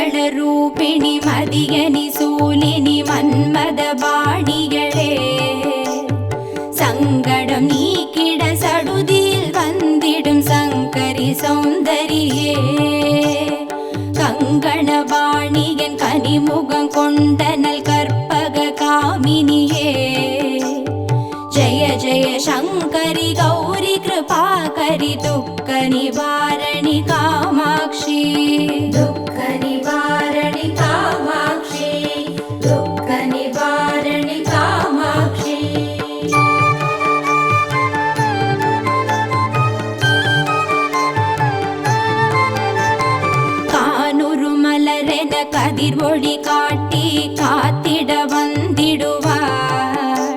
மங்களரூபிணி மதியனி சூலினி மன்மத பாணிகளே சங்கடம் நீக்கிட சடுதியில் வந்திடும் சங்கரி சௌந்தரியே கங்கணபாணியன் கனிமுகம் கொண்டனல் கற்பக காமினியே ஜய ஜய சங்கரி கௌரி கிருபாகரி துக்க நிவாரணி காமாட்சி துக்க நிவாரணி காமாட்சி துக்க நிவாரணி காமாட்சி கானுரு மலரென கதிர் ஒளி காட்டி காத்திட வந்திடுவார்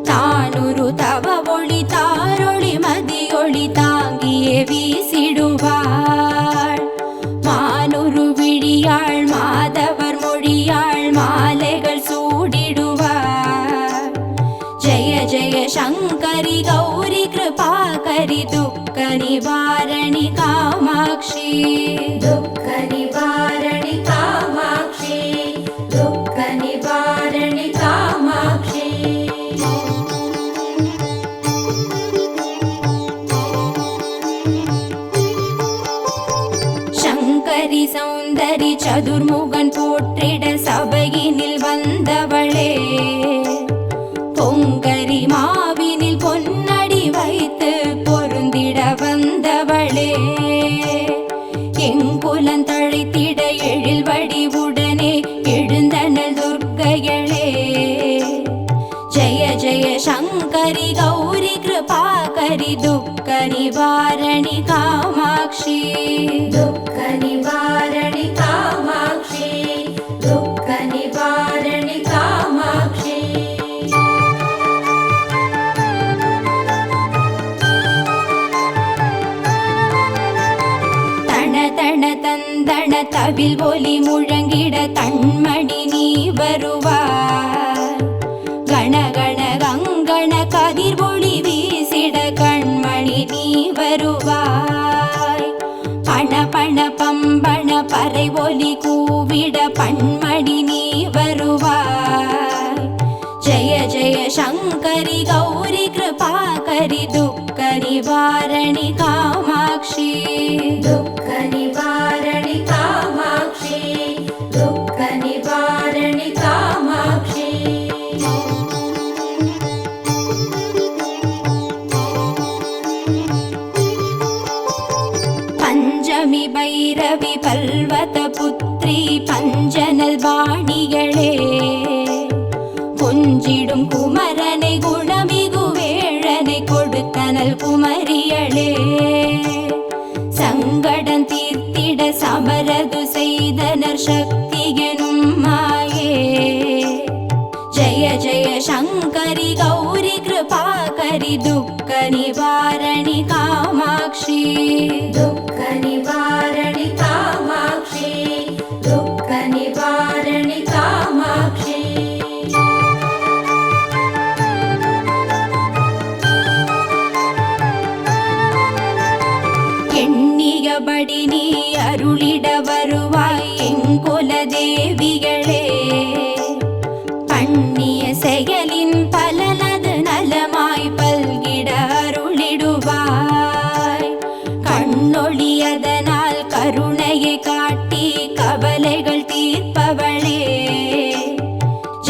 தானுரு தவ ஒளி தாரொளி மதியொளி தாங்கியே வீசிடுவாள் மானுரு விழியாள் மாதவர் மொழியாள் மாலைகள் சூடிடுவார் ஜய ஜய சங்கரி கௌரி கிருபாகரி துக்க நிவாரணி காமாட்சி துக்க நிவாரணி காமாட்சி துக்க நிவாரணி காமாட்சி சங்கரி சௌந்தரி சதுர்முகன் போற்றிட சபையினில் வந்தவளே பொங்கரி மாவினில் பொன்னடி வைத்து பொருந்திட வந்தவளே எங்குலன் தழைத்திட எழில் வடிவுடனே எழுந்தனல் துர்க்கையளே ஜய ஜய சங்கரி கௌரி கிருபாகரி துக்க நிவாரணி காமாட்சி துக்க நிவாரணி காமாட்சி துக்க நிவாரணி காமாட்சி தன தன தந்தன தவில் ஒலி முழங்கிட தன்மணி நீ வருவார் கணகண கங்கண கதிர் ஒளி வீசிட கண்மணி நீ வருவாய் பண பண பம்பண பறை ஒலி கூவிட பண்மணி நீ வருவாய் ஜய ஜய சங்கரி கௌரி கிருபாகரி துக்க நிவாரணி காமாட்சி துக்க நிவாரணி காமாட்சி துக்க நிவாரணி காமாட்சி பஞ்சமி பைரவி பல்வத புத்ரி பஞ்சனல் வாணிகளே கொஞ்சிடும் குமரனை குணமிகு வேழனை கொடுத்தனல் குமரியளே சங்கடம் தீர்த்திட சமரது செய்தனர் சக்தி எனும் மாயே ஜய ஜய சங்கரி கௌரி கிருபாகரி துக்க நிவாரணி காமாட்சி துக்க நிவாரணி காமாட்சி துக்க நிவாரணி காமாட்சி எண்ணியபடி நீ அருளிட வருவாய் எங்குல தேவிகளே பண்ணிய செயலின் பலனது நலமாய் பல்கிட அருளிடுவாய் கண்ணொழியதனால் கருணையை காட்டி கவலைகள் தீர்ப்பவளே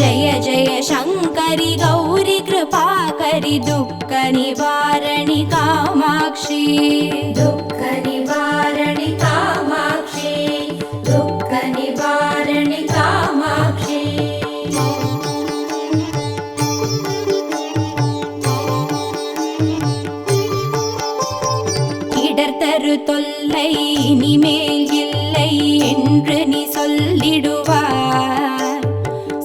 ஜய ஜய சங்கரி கௌரி கிருபாகரி துக்க நிவாரணி காமாட்சி துக்க நிவாரணி காமாட்சி துக்க நிவாரணி காமாட்சி இடர்தரு தொல்லை இனிமேல் இல்லை என்று நீ சொல்லிடுவார்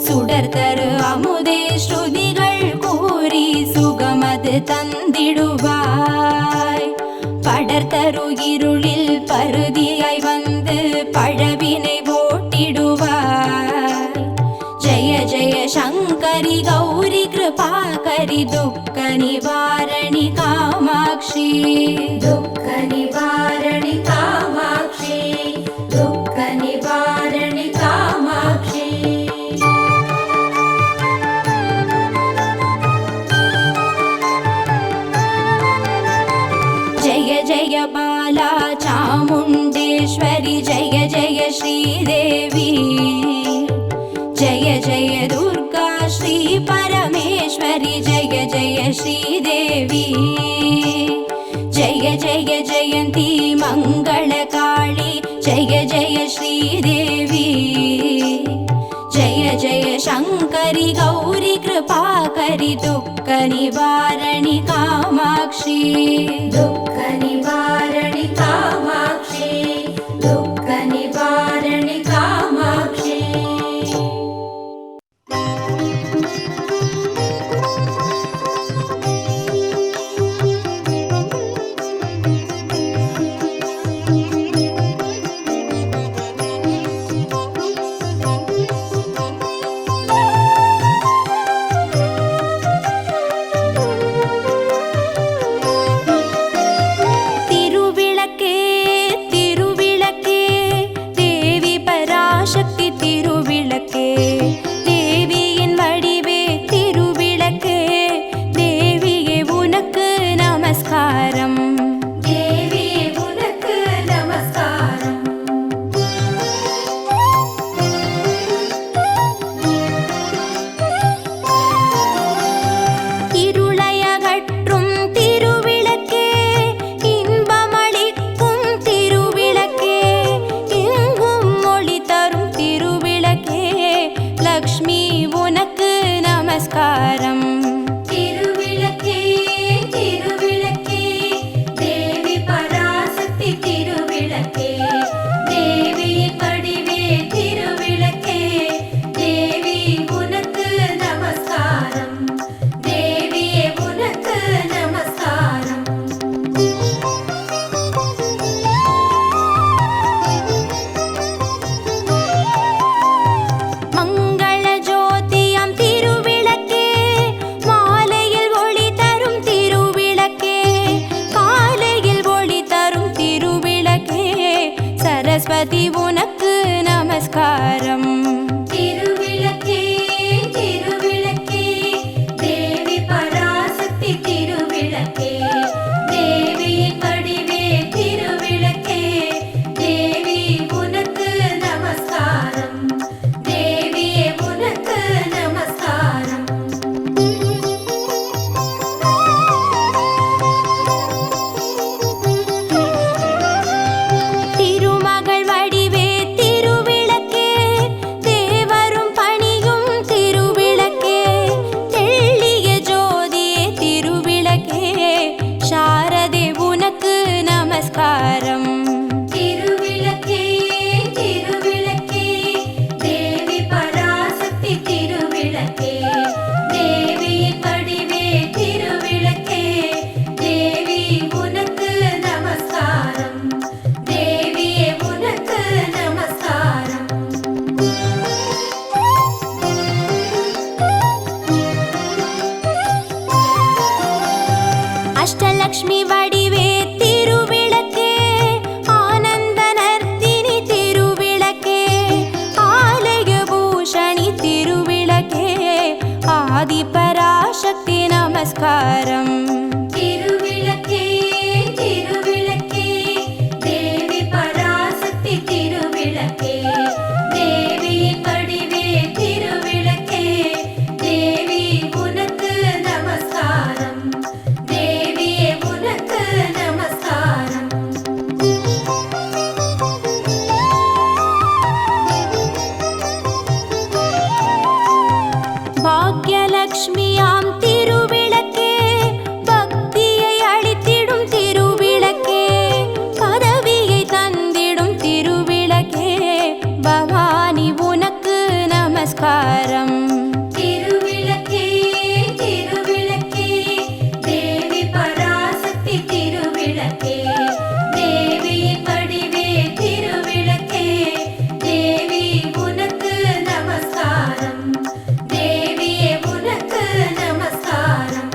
சுடர் தரு அமுதே ஸ்ருதிகள் கூறி சுகமது தந்திடுவாய் படர் தரு இருளில் பருதியாய் வந்து பழவினை ஓட்டிடுவாய் ஜய ஜய சங்கரி கௌரி கிருபாகரி துக்க நிவாரணி காமாட்சி துக்க நிவாரணி காமாட்சி துக்க நிவாரணி श्रीदेवी जय जय दुर्गा श्री परमेश्वरी जय जय श्रीदेवी जय जय जयन्ती मङ्गलकाली जय जय श्रीदेवी जय जय शङ्करि गौरी कृपाकरि दुःखनिवारणि कामाक्षी दुःखनिवारणि कामाक्षी दुःखनिवारणि कामाक्षी सरस्वती उनक्कु नमस्कारम तिरुविளக்கே तिरुविளக்கே देवी पराशक्ति तिरुविளக்கே देविயின் வடிவே तिरुविளக்கே देवी उनक्कु नमस्कारम देविயே उनक्कु नमस्कारम नमस्कारम तिरुविளக்கே तिरुविளக்கே देवी पराशक्ति तिरुविளக்கே देविயின் வடிவே तिरुविளக்கே देवी उनक्कु नमस्कारम देविயே उनक्कु नमस्कारम अष्टलक्ष्मी वडिवे आदिपराशक्ति नमस्कारम तिरुविளக்கே तिरुविளக்கே देवी पराशक्ति तिरुविளக்கே देविயின் வடிவே तिरुविளக்கே देवी उनक्कु नमस्कारम देविயே उनक्कु नमस्कारम भाग्यलक्ष्मियां तिरुविளக்கே பக்தியை அளித்திடும் திருவிளக்கே பதவியை தந்திடும் திருவிளக்கே பவானி உனக்கு நமஸ்காரம் तिरुविளக்கே तिरुविளக்கே देवी पराशक्ति तिरुविளக்கே देविயின் வடிவே तिरुविளக்கே देवी उनक्कु नमस्कारम देविயே उनक्कु नमस्कारम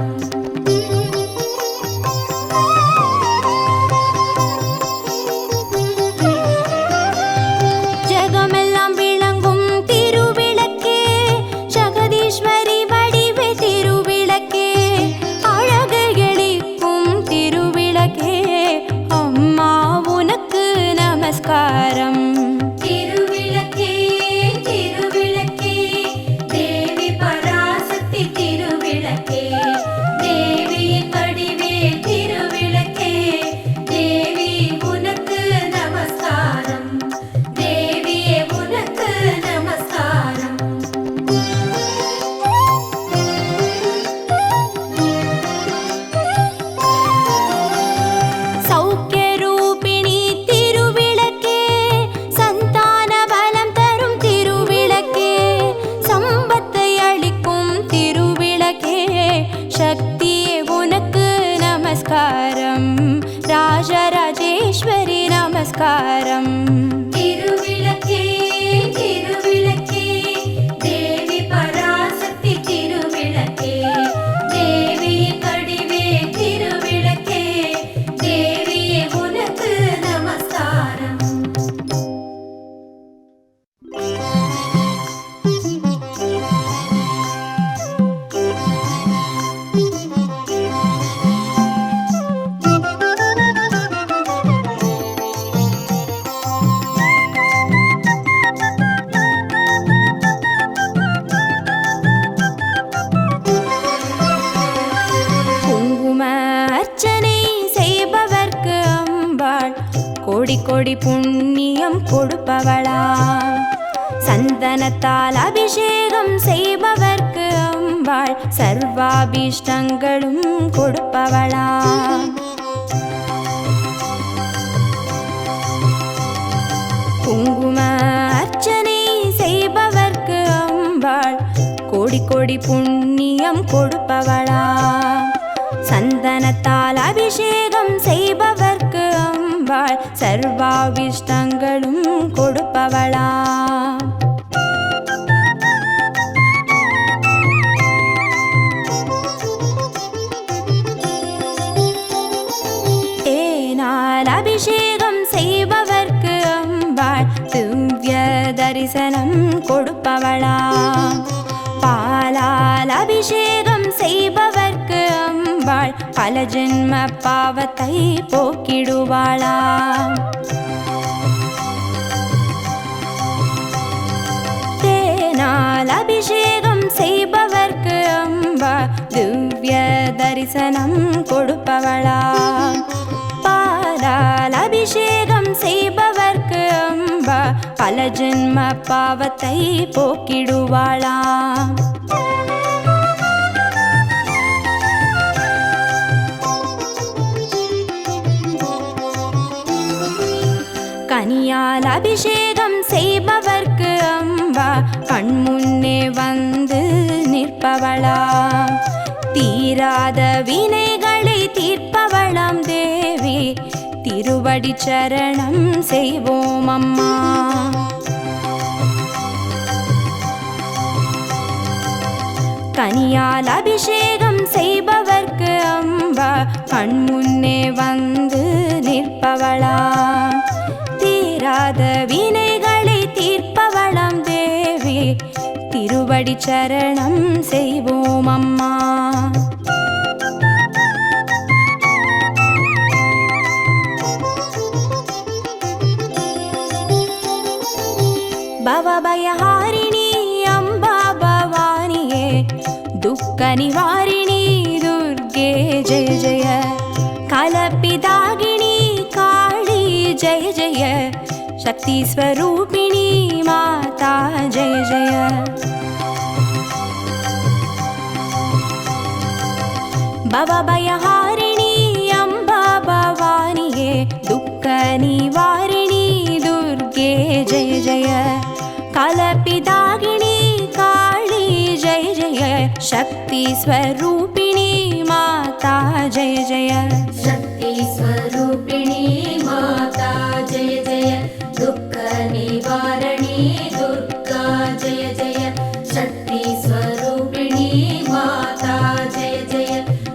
ஜகமெல்லாம் விளங்கும் திருவிளக்கே கொடி புண்ணியம் கொடுப்பவளா சந்தனத்தால் அபிஷேகம் செய்பவர்க்கு அம்பாள் சர்வாபீஷ்டங்களும் கொடுப்பவளா குங்கும அர்ச்சனை செய்பவர்க்கு அம்பாள் கோடி கோடி புண்ணியம் கொடுப்பவளா சந்தனத்தால் அபிஷேகம் செய்பவர்க்கு அம்பாள் சர்வாபீஷ்டங்களும் கொடுப்பவளா தேனால் அபிஷேகம் செய்பவர்க்கு அம்பாள் திவ்ய தரிசனம் கொடுப்பவளா பாலால் அபிஷேகம் செய்பவர்க்கு அம்பாள் பல ஜென்ம பாவத்தை போக்கிடுவாளா தேனால் அபிஷேகம் செய்பவர்க்கு அம்பாள் திவ்ய தரிசனம் கொடுப்பவளா பாலால் அபிஷேகம் செய்பவர்க்கு அம்பா பல ஜென்ம பாவத்தை போக்கிடுவாளா கனியால் அபிஷேகம் செய்பவர்க்கு அம்பா கண்முன்னே வந்து நிற்பவளா தீராத வினைகளை தீர்ப்பவளாம் தேவி திருவடி சரணம் செய்வோம் அம்மா கனியால் அபிஷேகம் செய்பவர்க்கு அம்பா கண்முன்னே வந்து நிற்பவளா தீராத வினைகளை தீர்ப்பவளாம் தேவி திருவடி சரணம் செய்வோம் அம்மா பவபயஹாரிணி அம்பா பவானியே துக்க நிவாரிணி துர்கே ஜெய ஜெய கலப்பிதாகினி காளி ஜெய ஜெய சக்தி ஸ்வரூபிணி மாதா ஜெய ஜெய பவபயஹாரிணி அம்பா பவானியே துக்க நிவாரிணி துர்கே ஜெய ஜெய கலப்பிதாகினி காளி ஜெய ஜெய சக்தி ஸ்வரூபிணி மாதா ஜெய ஜெய शक्ति स्वरूपिणी माता जय जय दुःख निवारणी दुर्गा जय जय शक्ति स्वरूपिणी माता जय जय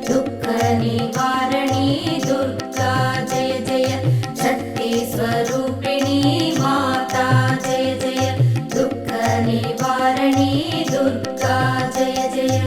दुःख निवारणी दुर्गा जय जय शक्ति स्वरूपिणी माता जय जय दुःख निवारणी दुर्गा जय जय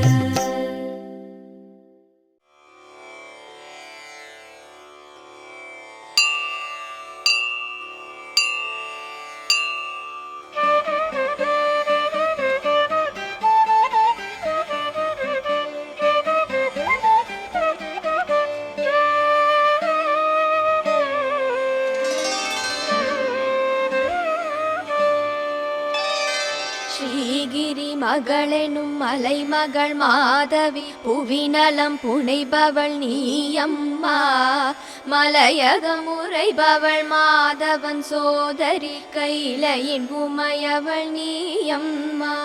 ஸ்ரீகிரி மகளெனும் மலைமகள் மாதவி புவிநலம் புனைபவள் நீயம்மா மலையகம் உரைபவள் மாதவன் சோதரி கைலையின் உமையவள் நீயம்மா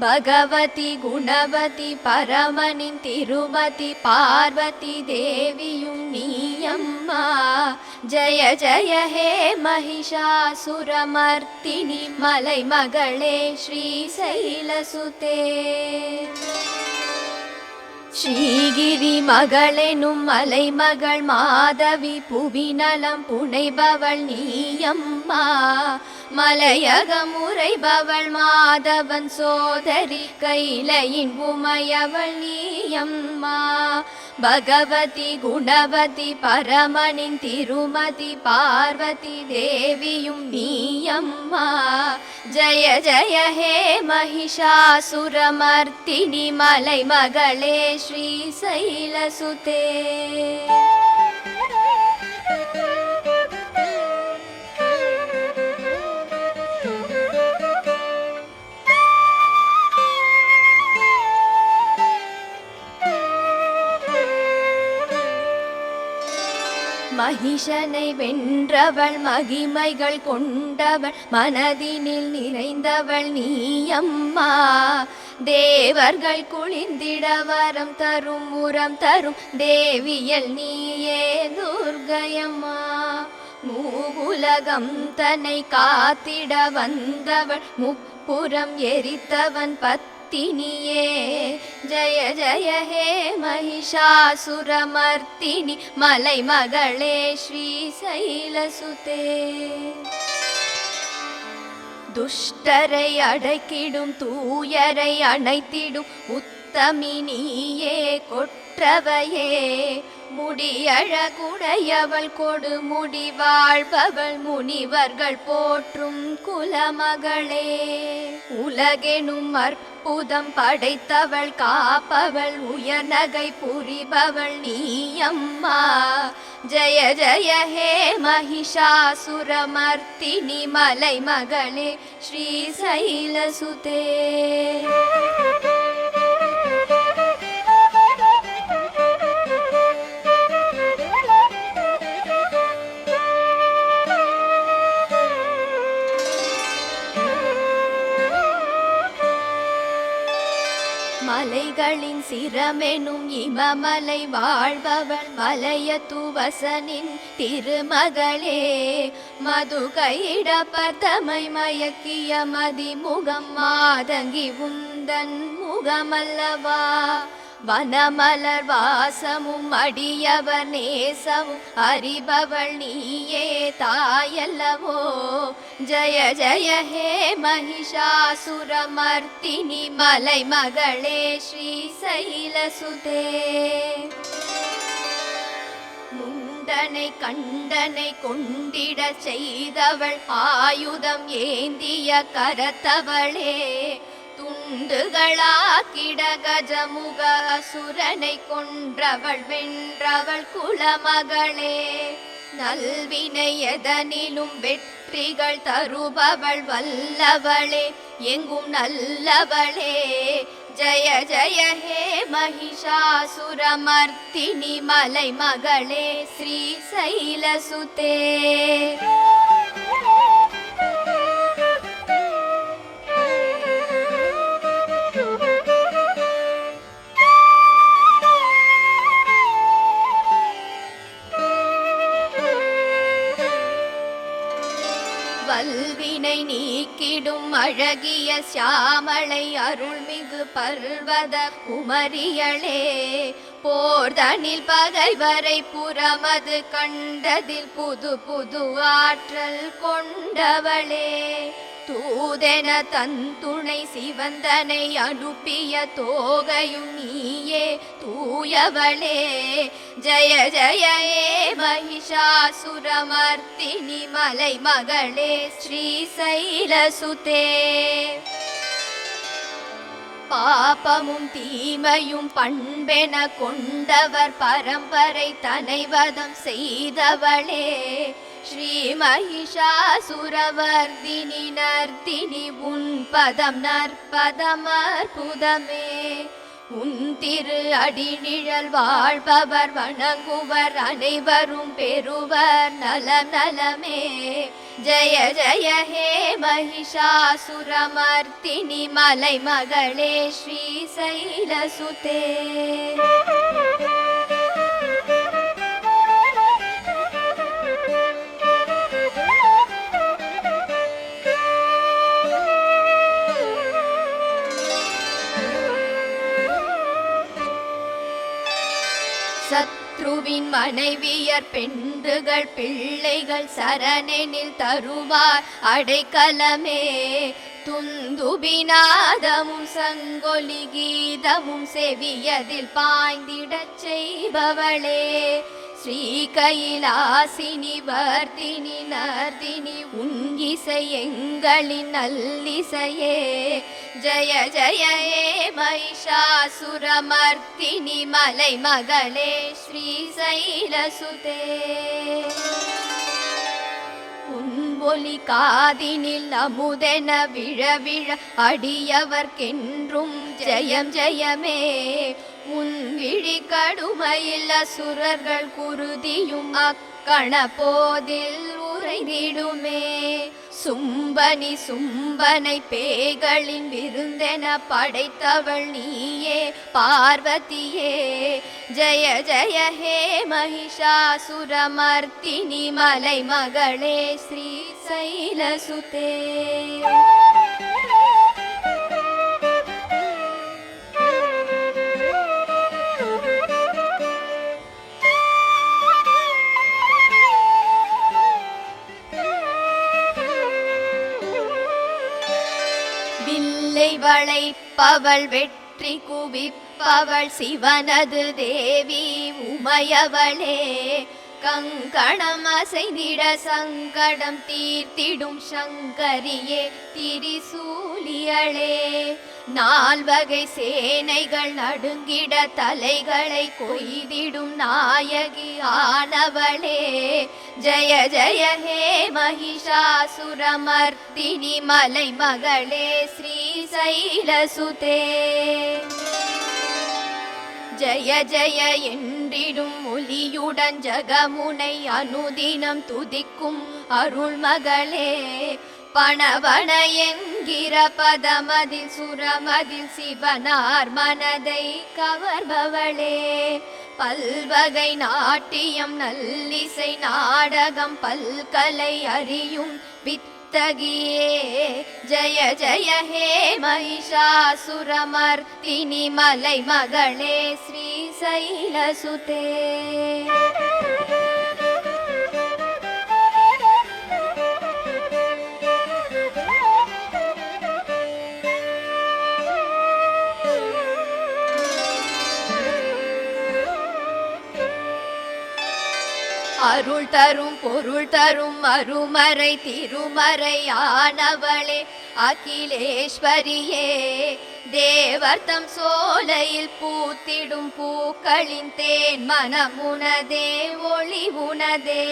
பகவதி குணவதி பரமனின் திருமதி பார்வதி தேவியும் நீயம்மா ஜய ஜய ஹே மகிஷாசுரமர்த்தினி மலைமகளே ஸ்ரீசைலசுதே ஸ்ரீகிரி மகளெனும் மலைமகள் மாதவி புவிநலம் புனைபவள் நீயம்மா மலையகம் உரைபவள் மாதவன் சோதரி கைலையின் உமையவள் நீயம்மா பகவதி குணவதி பரமனின் திருமதி பார்வதி தேவியும் நீயம்மா ஜய ஜய ஹே மகிஷாசுரமர்த்தினி மலைமகளே ஸ்ரீசைலசுதே மகிஷனை வென்றவள் மகிமைகள் கொண்டவள் மனதினில் நிறைந்தவள் நீயம்மா தேவர்கள் குளிர்ந்திட வரம் தரும் உரம் தரும் தேவியல் நீயே துர்க்கையம்மா மூவுலகம் தன்னை காத்திட வந்தவள் முப்புறம் எரித்தவன் பத்தினியே ஜய ஜய ஹே மகிஷாசுரமர்த்தினி மலை மகளே ஸ்ரீ சைலசுதே துஷ்டரை அடக்கிடும் தூயரை அணைத்திடும் உத்தமி நீயே கொற்றவையே முடியழகுடையவள் கொடு முடி வாழ்பவள் முனிவர்கள் போற்றும் குலமகளே உலகெனும் அற்புதம் படைத்தவள் காப்பவள் உயர்நகை புரிபவள் நீயம்மா ஜய ஜய ஹே மகிஷாசுரமர்த்தினி மலை மகளே ஸ்ரீ சைலசுதே மலைகளின் சிரமெனும் இமமலை வாழ்பவள் மலைய துவசனின் திருமகளே மதுகையிட பதமை மயக்கிய மதிமுகம் மாதங்கி உந்தன் முகமல்லவா வனமலர் வாசமும் அடியவர் நேசமும் அறிபவள் நீயே தாயல்லவோ ஜய ஜய ஹே மகிஷாசுரமர்த்தினி மலை மகளே ஸ்ரீ சைலசுதே முண்டனை கண்டனை கொண்டிட செய்தவள் ஆயுதம் ஏந்திய கரத்தவளே துண்டுகளாக்கிட கஜமுக அசுரனை கொன்றவள் வென்றவள் குலமகளே நல்வினை எதனிலும் வெற்றிகள் தருபவள் வல்லவளே எங்கும் நல்லவளே ஜய ஜய ஹே மகிஷாசுரமர்த்தினி மலை மகளே ஸ்ரீ சைலசுதே வல்வினை நீக்கிடும் அழகிய சியாமளை அருள்மிகு பர்வத குமரியளே போர்தனில் பகைவரை புறமது கண்டதில் புது புது ஆற்றல் கொண்டவளே தூதென தந்துணை சிவந்தனை அனுப்பிய தோகையும் நீயே தூயவளே ஜய ஜய ஏ மகிஷாசுரமர்த்தினி மலை மகளே ஸ்ரீ சைலசுதே பாபமும் தீமையும் பண்பென கொண்டவர் பரம்பரை தனைவதம் செய்தவளே ஸ்ரீ மகிஷாசுரவர்தினி நர்த்தினி உன் பதம் நற்பதம் அற்புதமே உன் திரு அடிநிழல் வாழ்பவர் வணங்குவர் அனைவரும் பெறுவர் நலம் நலமே ஜய ஜய ஹே மகிஷாசுரமர்த்தினி மலை மகளே ஸ்ரீ சைலசுதே சத்ருவின் மனைவியர் பெண்டுகள் பிள்ளைகள் சரணெனில் தருவார் அடைக்கலமே துந்துபிநாதமும் சங்கொலி கீதமும் செவியதில் பாய்ந்திடச் செய்பவளே ஸ்ரீ கைலாசினி வர்தினி நர்தினி உன் இசை எங்களின் நல்லிசையே ஜய ஜய ஏ மகிஷாசுரமர்த்தினி மலை மகளே ஸ்ரீ சைலசுதே ஒலி காதினில் அமுதென விழ விழ அடியவர்க்கென்றும் ஜெயம் ஜெயமே உன்விழி கடுமையில் அசுரர்கள் குருதியும் அக்கண போதில் உறைந்திடுமே. சும்பனி சும்பனை பேய்களின் விருந்தென படைத்தவள் நீயே பார்வதியே. ஜய ஜய ஹே மகிஷாசுரமர்த்தினி மலை மகளே ஸ்ரீ சைலசுதே. வில்லை வளைப்பவள் வெற்றி குவிப்பவள் சிவனது தேவி உமையவளே. கங்கணம் அசைந்திட சங்கடம் தீர்த்திடும் சங்கரியே திரிசூலியளே. நால்வகை சேனைகள் நடுங்கிட தலைகளை கொய்திடும் நாயகி ஆனவளே. ஜய ஜய ஹே மகிஷாசுரமர்த்தினி மலை மகளே ஸ்ரீ சைலசுதே. ஜய ஜய என்றிடும் ஒலியுடன் ஜகமுனை அனுதினம் துதிக்கும் அருள் மகளே. பணவன என்கிற பதமதில் சுரமதில் சிவனார் மனதை கவர்பவளே. பல்வகை நாட்டியம் நல்லிசை நாடகம் பல்கலை அறியும் வித்தகியே. ஜய ஜய ஹே மகிஷாசுரமர்த்தினி மலை மகளே ஸ்ரீ சைலசுதே. அருள் தரும் பொருள் தரும் அருமறை திருமறையானவளே அகிலேஸ்வரியே. தேவர்த்தம் சோலையில் பூத்திடும் பூக்களின் தேன் மனமுனதே ஒளி உனதே.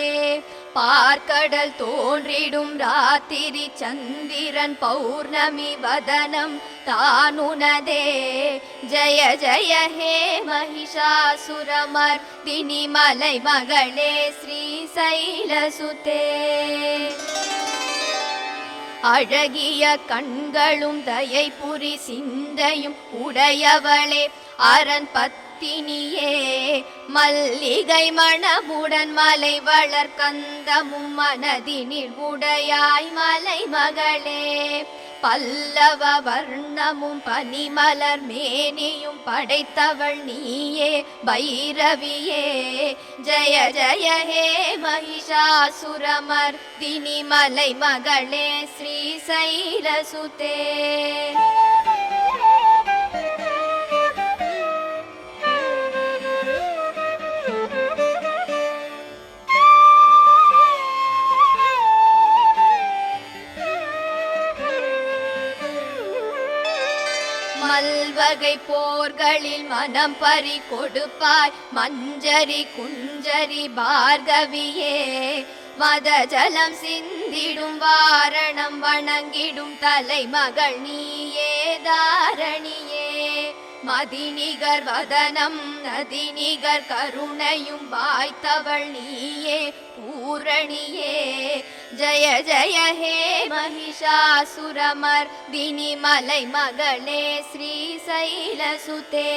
பார்க்கடல் தோன்றிடும் ராத்திரி சந்திரன் பௌர்ணமி வதனம் தானுனதே. ஜய ஜய ஹே மகிஷாசுரமர்த்தினி மலை மகளே ஸ்ரீ சைலசுதே. அழகிய கண்களும் தயை புரி சிந்தையும் உடையவளே அரண் பத்தினியே. மல்லிகை மணமுடன் மலை வளர் கந்தமும் மனதினில் உடையாய் மலை மகளே. பல்லவ வர்ணமும் பனிமலர் மேனியும் படைத்தவள் நீயே பைரவியே. ஜய ஜய ஹே மகிஷாசுரமர்த்தினி மலை மகளே ஸ்ரீ சைலசுதே. மல்வகை போர்களில் மனம் பறி கொடுப்பாய் மஞ்சரி குஞ்சரி பார்கவியே. மத ஜலம் சிந்திடும் வாரணம் வணங்கிடும் தலைமகள் நீயே தாரணியே. மதிநிகர் வதனம் நதிநிகர் கருணையும் வாய்த்தவள் நீயே பூரணியே. ஜய ஜய ஹே மகிஷாசுரமர்த்தினி மலை மகளே ஸ்ரீ சைலசுதே.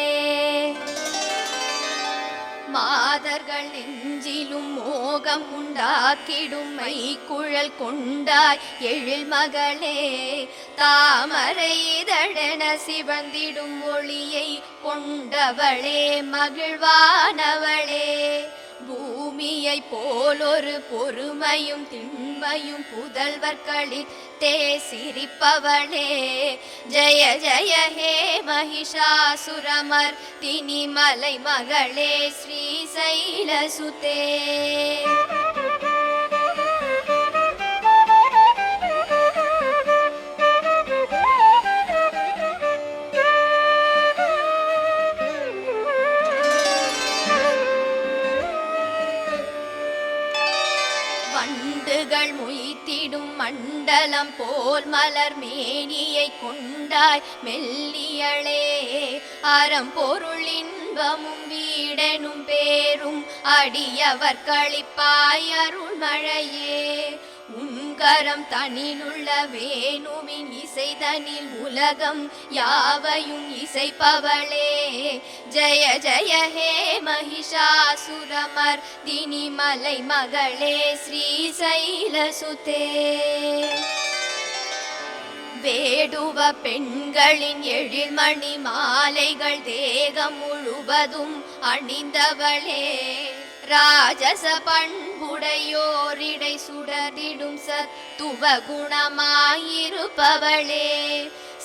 மாதர்கள் நெஞ்சிலும் மோகம் உண்டாக்கிடும் மைக்குழல் கொண்டாய் எழில் மகளே. தாமரை இதழென சிவந்திடும் ஒளியை கொண்டவளே மகிழ்வானவளே. பூமியை போலொரு பொறுமையும் திண்மையும் புதல்வர்களில் தே சிரிப்பவளே. ஜய ஜய ஹே மகிஷாசுரமர்த்தினி மலை மகளே ஸ்ரீ சைலசுதே. வண்டுகள் முய்த்திடும் மண்டலம் போ போல் மலர் மேனியை கொண்டாய் மெல்லியளே அறம் பொருள் இன்பமும் வீடெனும் பேரும் அடியவர் களிப்பாய் அருள் மழையே உன்கரம் தனிலுள்ள வேணுவின் இசைதனில் உலகம் யாவையும் இசைப்பவளே ஜய ஜய ஹே மகிஷாசுரமர்தினி மலை மகளே ஸ்ரீசைலசுதே வேடுவ பெண்களின் எழில்மணி மாலைகள் தேகம் முழுவதும் அணிந்தவளே ராஜச பண்புடையோரிடை சுடரிடும் சத்துவ குணமாயிருப்பவளே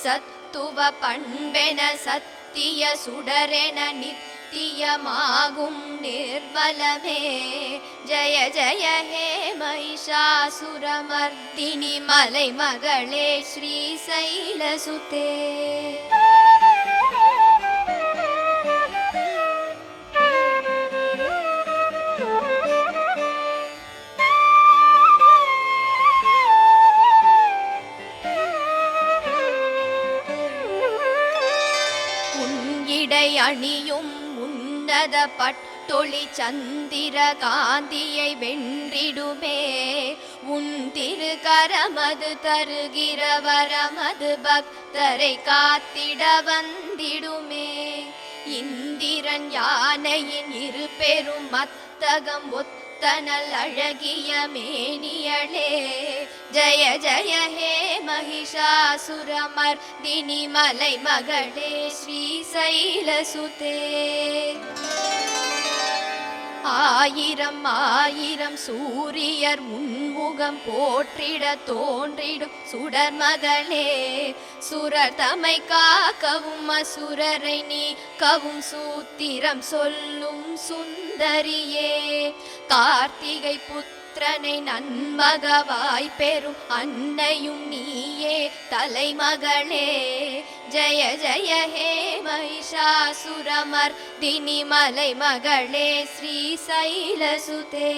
சத்துவ பண்பென சத்திய சுடரென நித்தியமாகும் நிர்மலமே ஜய ஜய ஹே மகிஷாசுரமர்தினி மலை மகளே ஸ்ரீசைலசுதே அணியும் உன்னத பட்டொளி சந்திர காந்தியை வென்றிடுமே உன் திருகரமது தருகிற வரமது பக்தரை காத்திட வந்திடுமே இந்திரன் யானையின் இரு பெரும் மத்தகம் ஒத்தனல் அழகிய மேனியளே ஜய ஜய ஹே மகிஷாசுரமர்தினி மலை மகளே ஸ்ரீசைலசுதே ஆயிரம் ஆயிரம் சூரியர் உன்முகம் போற்றிட தோன்றிடும் சுடர் மகளே சுரர் தமை காக்கவும் அசுரரை நீக்கவும் சூத்திரம் சொல்லும் சுந்தரியே கார்த்திகை புத்திரனை நன்மகவாய் பெறும் அன்னையும் நீயே தலைமகளே ஜய ஜய ஹே மகிஷாசுரமர்தினி மலை மகளே ஸ்ரீசைலசுதே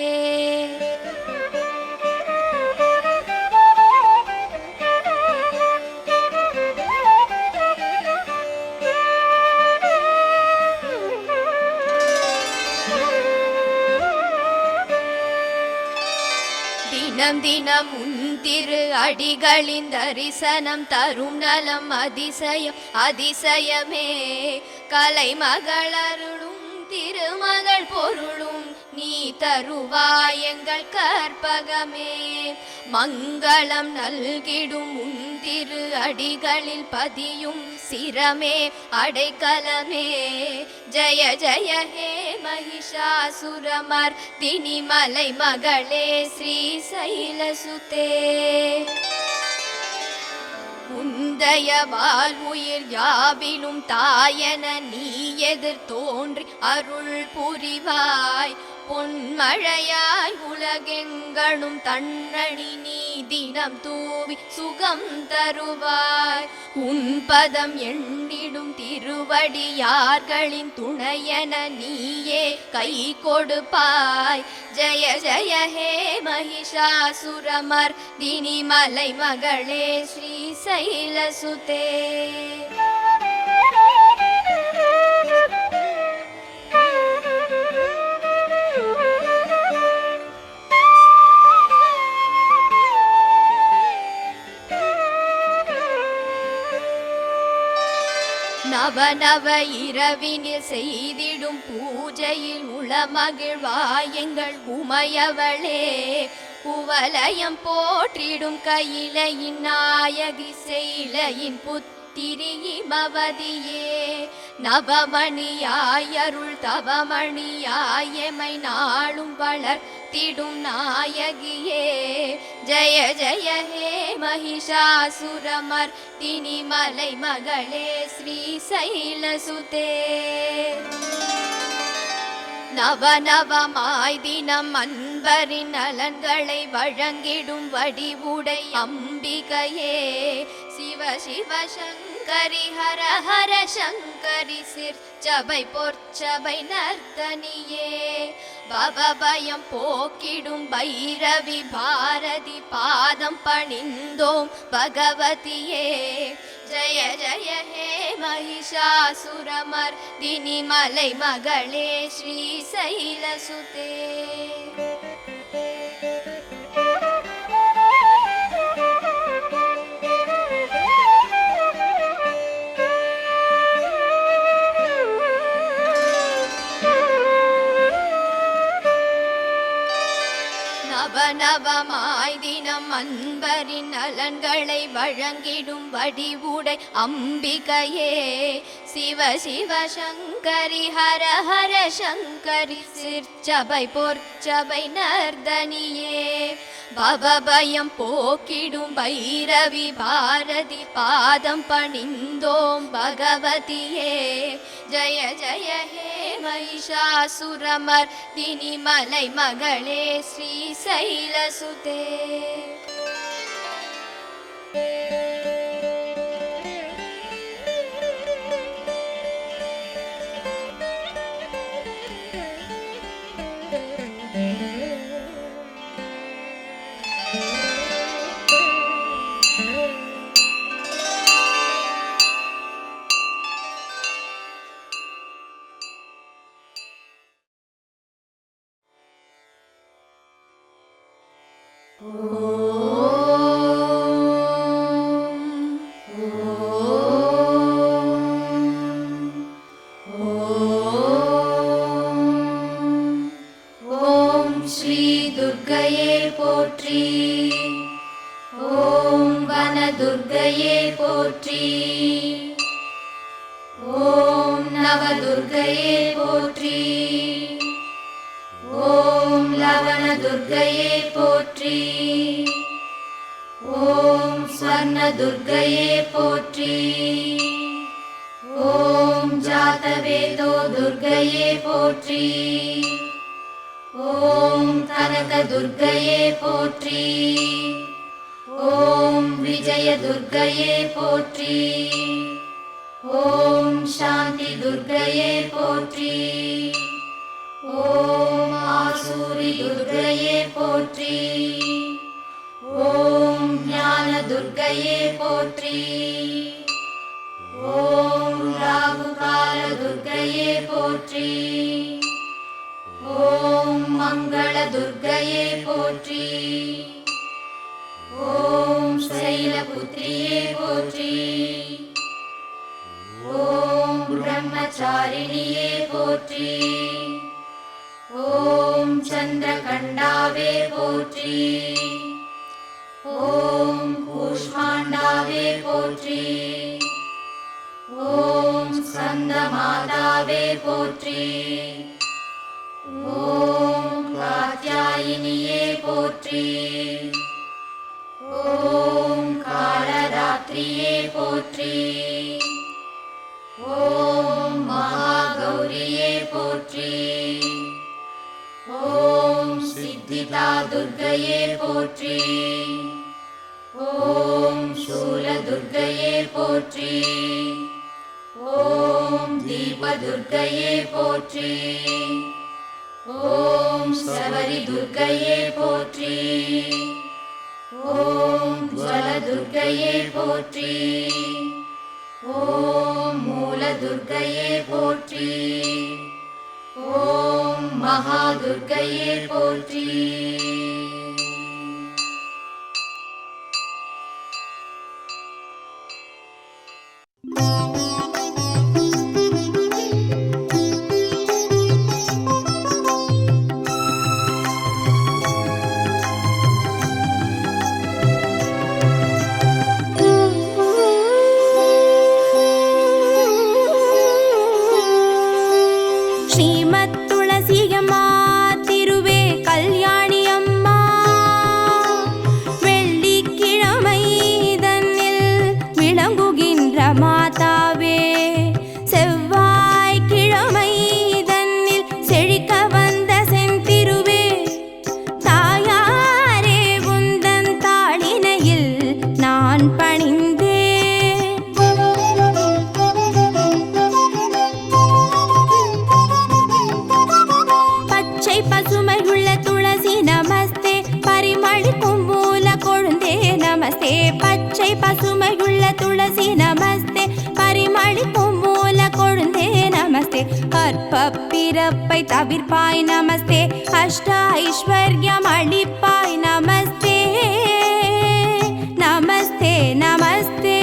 தினம் தினம் உன் திரு அடிகளின் தரிசனம் தரும் நலம் அதிசயம் அதிசயமே கலைமகளருளும் திருமகள் பொருளும் நீ தருவாய் எங்கள் கற்பகமே மங்களம் நல்கிடும் உன் திரு அடிகளில் பதியும் சிரமே அடைக்கலமே ஜய ஜய ஹே மகிஷாசுரமர்தினி மலை மகளே ஸ்ரீசைலசுதே உந்தய வாழ்வுயிர் யாவிலும் தாயன நீ எதிர் தோன்றி அருள் புரிவாய் பொன்மழையாய் உலகெங்கணும் தன்னணி நீ தினம் தூவி சுகம் தருவாய் உன் பதம் எண்ணிடும் திருவடியார்களின் துணையென நீயே கை கொடுப்பாய் ஜய ஜய ஹே மகிஷாசுரமர்தினி மலை மகளே ஸ்ரீசைலசுதே நவநவ இரவினில் செய்திடும் பூஜையில் உளமகிழ்வாய் எங்கள் உமையவளே குவலயம் போற்றிடும் கையிலையின் நாயகி செய்லையின் புத்திரி இமவதியே நவமணியாய் அருள் தவமணியாய் எமை நாளும் வளர்த்திடும் நாயகியே ஜய ஜய ஹே மகிஷாசுரமர்தினி மலை மகளே ஸ்ரீசைலசுதே நவநவமாய் தினம் அன்பரின் நலன்களை வழங்கிடும் வடிவுடை அம்பிகையே சிவ சிவ சங்கரி ஹர ஹர சங்கரி சிற்சபை பொற்சபை நர்த்தனியே பவபயம் போக்கிடும் பைரவி பாரதி பாதம் பணிந்தோம் பகவதியே ஜய ஜய ஹே மகிஷாசுரமர்தினி மலை மகளே ஸ்ரீசைலசுதே. நவநவமாய் தினம் அன்பரின் நலன்களை வழங்கிடும் வடிவுடை அம்பிகையே சிவ சிவ சங்கரி ஹர ஹர சங்கரி சிற்சபை பொற்சபை நர்தனியே பவபயம் போக்கிடும் பைரவி பாரதி பாதம் பணிந்தோம் பகவதியே ஜய ஜய ஹே மகிஷாசுரமர்தினி மலை மகளே ஸ்ரீசைலசுதே. ஓம் ஸ்ரீ துர்க்கையே போற்றி. ஓம் வனதுர்க்கையே போற்றி. ஓம் நவதுர்க்கையே போற்றி. ஓம் லவணதுர்க்கையே போற்றி. ஓம் ஸ்வர்ணதுர்க்கையே போற்றி. ஓம் ஜாதவேதோ துர்க்கையே போற்றி. ஓம் கனகதுர்க்கையே போற்றி. ஓம் விஜயதுர்க்கையே போற்றி. ஓம் சாந்தி துர்க்கையே போற்றி. ஓம் ஆசூரி துர்க்கையே போற்றி. ஓம் ஞான துர்க்கையே போற்றி. ஓம் ராகுகால துர்க்கையே போற்றி. ஓம் மங்கள துர்க்கையே போற்றி. ஓம் சைலபுத்ரியே போற்றி. ஓம் பிரம்மச்சாரிணியே போற்றி. ஓம் சந்திரகண்டாவே போற்றி. ஓம் கூஷ்மாண்டாவே போற்றி. ஓம் ஸ்கந்தமாதாவே போற்றி. ஓம் காத்யாயினியே போற்றி. ஓம் காலராத்திரியே போற்றி. ஓம் மகாகௌரியே போற்றி. ஓம் சித்திதா துர்க்கையே போற்றி. ஓம் சூலதுர்க்கையே போற்றி. ஓம் தீபதுர்க்கையே போற்றி. ஓம் சவரி துர்க்கையே போற்றி. ஓம் ஜலதுர்க்கையே போற்றி. ஓம் மூலதுர்க்கையே போற்றி. ஓம் மகாதுர்க்கையே போற்றி. மாதாவே பிறப்பை தவிர்ப்பாய் நமஸ்தே, அஷ்ட ஐஸ்வர்யம் அளிப்பாய் நமஸ்தே, நமஸ்தே நமஸ்தே.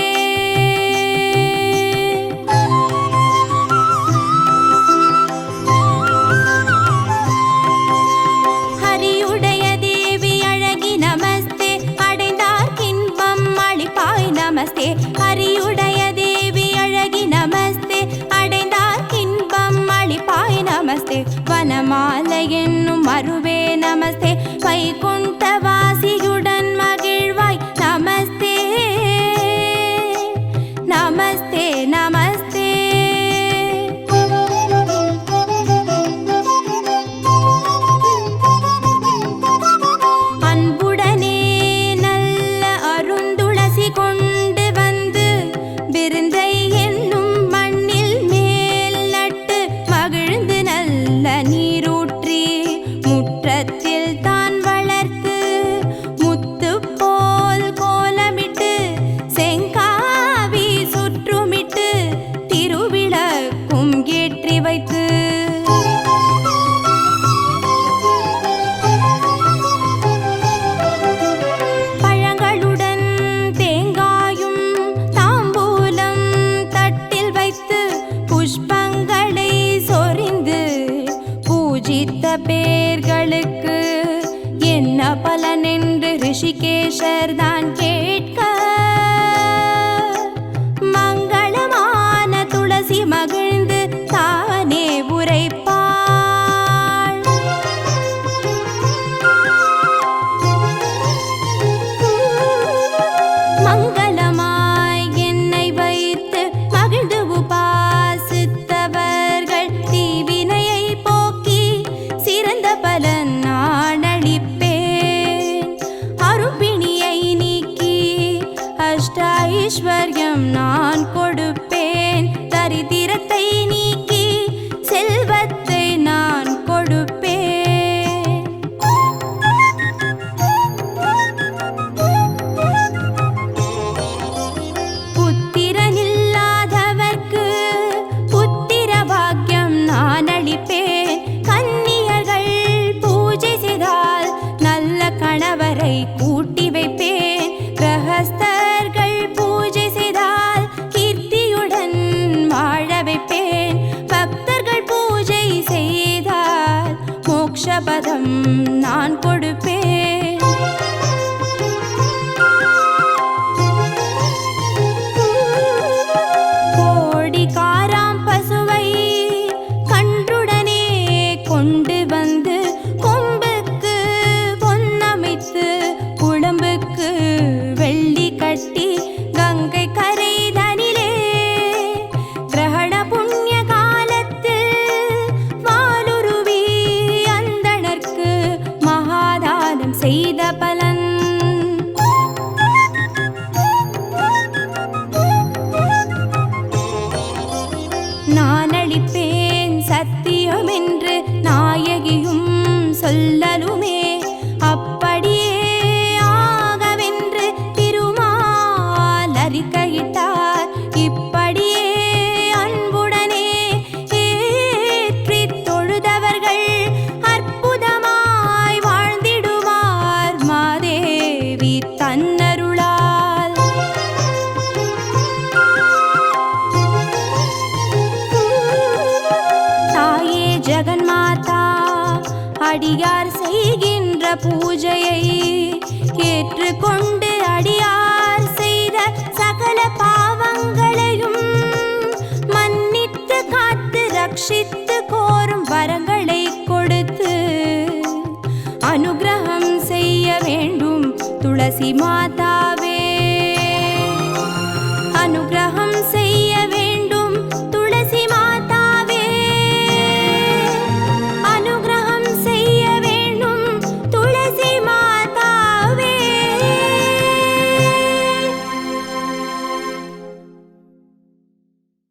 ஹரியுடைய தேவி அழகி நமஸ்தே, அடைந்தார் இன்பம் அளிப்பாய் நமஸ்தே, ஹரியுடைய தேவி அழகி நமஸ்தே, அடைந்தார் இன்பம் அளிப்பாய் நமஸ்தே, வனமாலை என்னும் மருவே நமஸ்தே, வைகுண்ட வாசியுடன் மகிழ்வாய் நமஸ்தே, நமஸ்தே நமஸ்தே. அன்புடனே நல்ல அருந்துளசி கொண்டு வந்து விருந்தை என்னும் மண்ணில் மேல் நட்டு மகிழ்ந்து நல்ல நீரூற்றி முற்றத்தில் தான் வளர்த்து முத்து போல் கோலமிட்டு செங்காவி சுற்றுமிட்டு திருவிளக்கும் ஏற்றி வைத்து பழங்களுடன் தேங்காயும் தாம்பூலம் தட்டில் வைத்து புஷ்பங்களை சொரிந்து பூஜித்த பேர்களுக்கு என்ன பலன் என்று ரிஷிகேஷர் தான் கேட்க, மங்களமான துளசி மகிழ்ந்து தானே உரைப்பாள். மங்களமாய் என்னை வைத்து மகிழ்ந்து உபாசித்தவர்கள் தீவினையை போக்கி சிறந்த பலன் நான் அளிப்பேன், அரும்பிணியை நீக்கி அஷ்ட ஐஸ்வர்யம் நான் கொடுப்பேன், தரித்திரத்தை நீக்கி செல்வத்தை நான் கொடுப்பேன். புத்திரனில்லாதவர்க்கு புத்திர பாக்கியம் நான் அளிப்பேன், கன்னியர்கள் பூஜை செய்தால் நல்ல கணவரை கூட்டி வைப்பேன், கிரகஸ்தர்கள் பூஜை செய்தால் கீர்த்தியுடன் வாழ வைப்பேன், பக்தர்கள் பூஜை செய்தால் மோக்ஷபதம் நான் கொடுப்பேன். கோடிக்காராம் பசுவை கன்றுடனே கொண்டு வந்து கொம்புக்கு பொன்னமைத்து குளம்புக்கு வெள்ளி கட்டி கங்கை கரை தனிலே கிரகண புண்ணிய காலத்தில் வாலுருவி அந்தணர்க்கு மகாதானம் செய்த பலன். நான் அளிப்பேன் சத்தியம் என்று நாயகியும் சொல்லலுமே, அப்படியே ஆகவென்று திருமால் அறிக்கையிட்டார், இப்படியே அன்புடனே ஏற்றித் தொழுதவர்கள் அற்புதமாய் வாழ்ந்திடுவார் மாதேவி தன்னருளால். தாயே ஜெகன்மாதா, அடியார் செய்கின்ற பூஜையை ஏற்றுக்கொண்டு அடியார் செய்த சகல பாவங்களையும் மன்னித்து காத்து ரட்சித்து கோரும் வரங்களை கொடுத்து அனுகிரகம் செய்ய வேண்டும் துளசி மாதா.